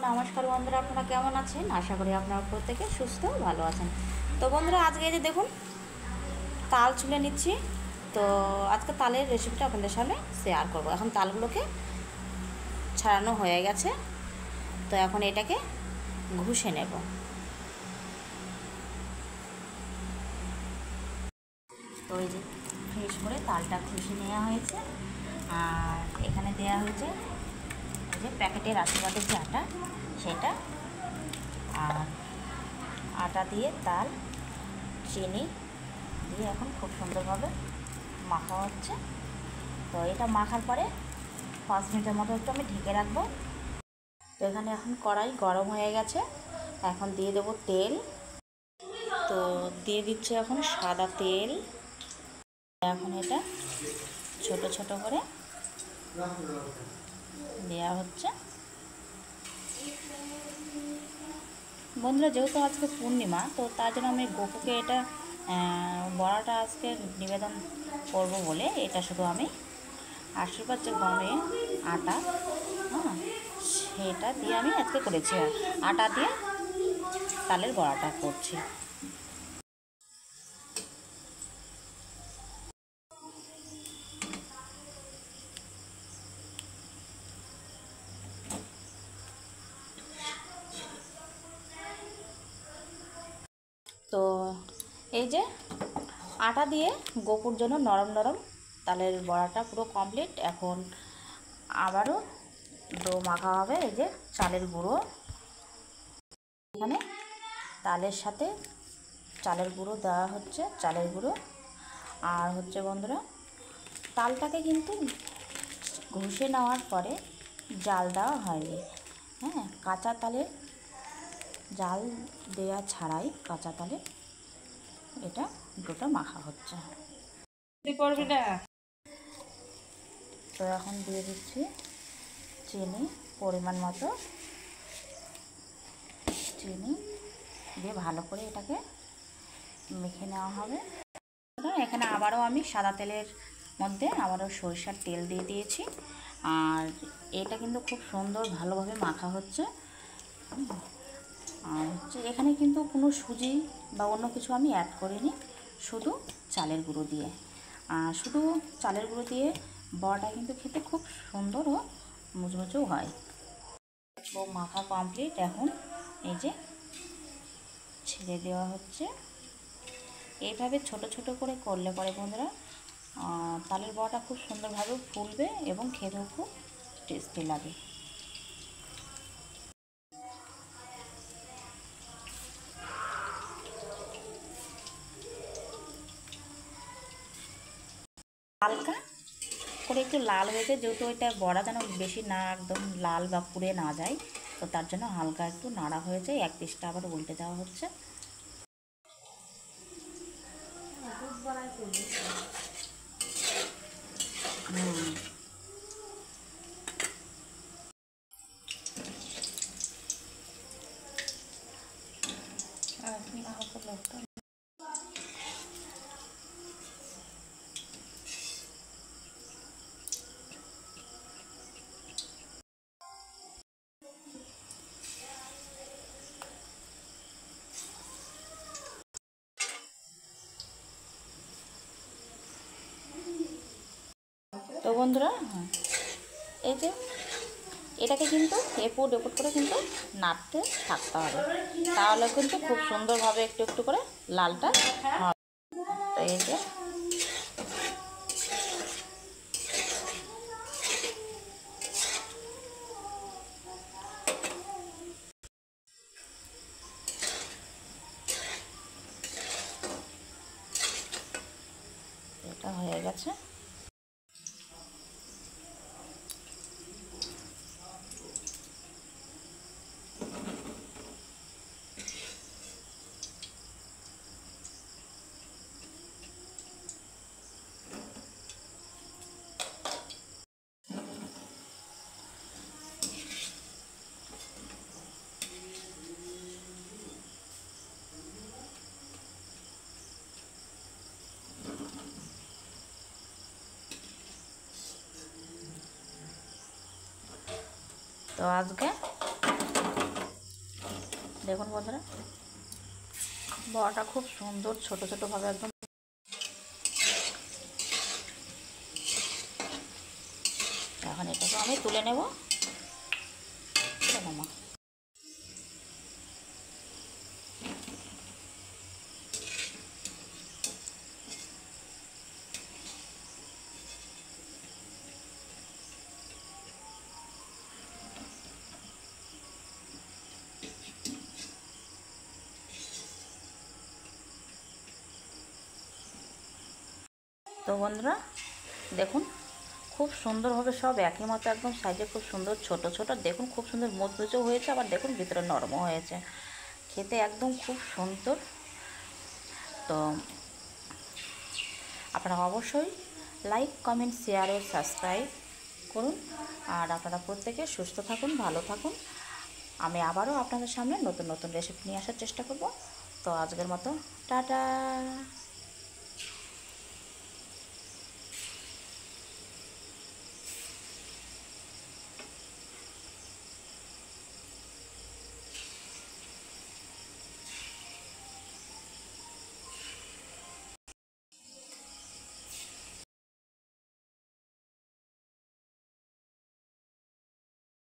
নমস্কার বন্ধুরা, আপনারা কেমন আছেন? আশা করি আপনারা প্রত্যেকে সুস্থ ভালো আছেন। তো বন্ধুরা, আজকে এই যে দেখুন তাল ছুলে নিচ্ছি। তো আজকে তালের রেসিপিটা আপনাদের সামনে শেয়ার করব। এখন তালগুলোকে ছাড়ানো হয়ে গেছে, তো এখন এটাকে ঘষে নেব। তো এই যে ফ্রেশ করে তালটা ঘষে নেওয়া হয়েছে, আর এখানে দেওয়া হয়েছে এই যে প্যাকেটের আশীর্বাদের যে আটা, সেটা। আর আটা দিয়ে তাল চিনি দিয়ে এখন খুব সুন্দরভাবে মাখা হচ্ছে। তো এটা মাখার পরে 5 মিনিটের মতো একটু আমি ঢেকে রাখবো। তো এখানে এখন কড়াই গরম হয়ে গেছে, এখন দিয়ে দেবো তেল। তো দিয়ে দিচ্ছে এখন সাদা তেল। এখন এটা ছোট ছোট করে দেওয়া হচ্ছে। বন্ধুরা, যেহেতু আজকে পূর্ণিমা, তো তার জন্য আমি গোপুকে এটা বড়াটা আজকে নিবেদন করব বলে এটা শুধু আমি আশীর্বাদ যে গমের আটা, সেটা দিয়ে আমি আজকে করেছি। আটা দিয়ে তালের বড়াটা করছি। তো এই যে আটা দিয়ে গোপুর জন্য নরম নরম তালের বড়াটা পুরো কমপ্লিট। এখন আবারও ডো মাখা হবে। এই যে চালের গুঁড়ো, এখানে তালের সাথে চালের গুঁড়ো দেওয়া হচ্ছে, চালের গুঁড়ো। আর হচ্ছে বন্ধুরা, তালটাকে কিন্তু ঘষে নেওয়ার পরে জাল দেওয়া হয়নি। কাঁচা তালের জাল দেওয়া ছাড়াই কাঁচা তালে এটা ডোটা মাখা হচ্ছে। তো এখন দিয়ে দিচ্ছি চিনি পরিমাণ মতো। চিনি দিয়ে ভালো করে এটাকে মেখে নেওয়া হবে। এখানে আবারও আমি সাদা তেলের মধ্যে আবারও সরিষার তেল দিয়ে দিয়েছি। আর এটা কিন্তু খুব সুন্দর ভালোভাবে মাখা হচ্ছে। আর হচ্ছে এখানে কিন্তু কোনো সুজি বা অন্য কিছু আমি অ্যাড করিনি, শুধু চালের গুঁড়ো দিয়ে। শুধু চালের গুঁড়ো দিয়ে বড়াটা কিন্তু খেতে খুব সুন্দর ও মুচমুচেও হয়। তো মাখা কমপ্লিট। এখন এই যে ছেড়ে দেওয়া হচ্ছে। এইভাবে ছোট ছোট করে করলে পরে বন্ধুরা তালের বড়াটা খুব সুন্দরভাবে ফুলবে এবং খেতেও খুব টেস্টি লাগে। হালকা করে একটু লাল হয়েছে, যেহেতু এটা বড়া যেন বেশি না একদম লাল বা পুড়ে না যায়, তো তার জন্য হালকা একটু নাড়া হয়েছে। এক পিসটা আবার উল্টে দেওয়া হচ্ছে। তো বন্ধুরা, এই যে এটাকে কিন্তু এপুট এপুট করে কিন্তু নাড়তে থাকতে হবে, তাহলে কিন্তু খুব সুন্দরভাবে একটু একটু করে লালটা হবে। তো এই যে এটা হয়ে গেছে। তো আজকে দেখুন বন্ধুরা, বড়াটা খুব সুন্দর ছোট ছোটোভাবে একদম। এখন এটাকে আমি তুলে নেব। মা তো বন্ধুরা দেখুন, খুব সুন্দরভাবে সব একই মতো একদম সাইজে খুব সুন্দর ছোট ছোট, দেখুন খুব সুন্দর মুচমুচেও হয়েছে, আবার দেখুন ভিতরে নরমও হয়েছে, খেতে একদম খুব সুন্দর। তো আপনারা অবশ্যই লাইক, কমেন্ট, শেয়ার ও সাবস্ক্রাইব করুন। আর আপনারা প্রত্যেকে সুস্থ থাকুন, ভালো থাকুন। আমি আবারও আপনাদের সামনে নতুন নতুন রেসিপি নিয়ে আসার চেষ্টা করব। তো আজকের মতো টাটা।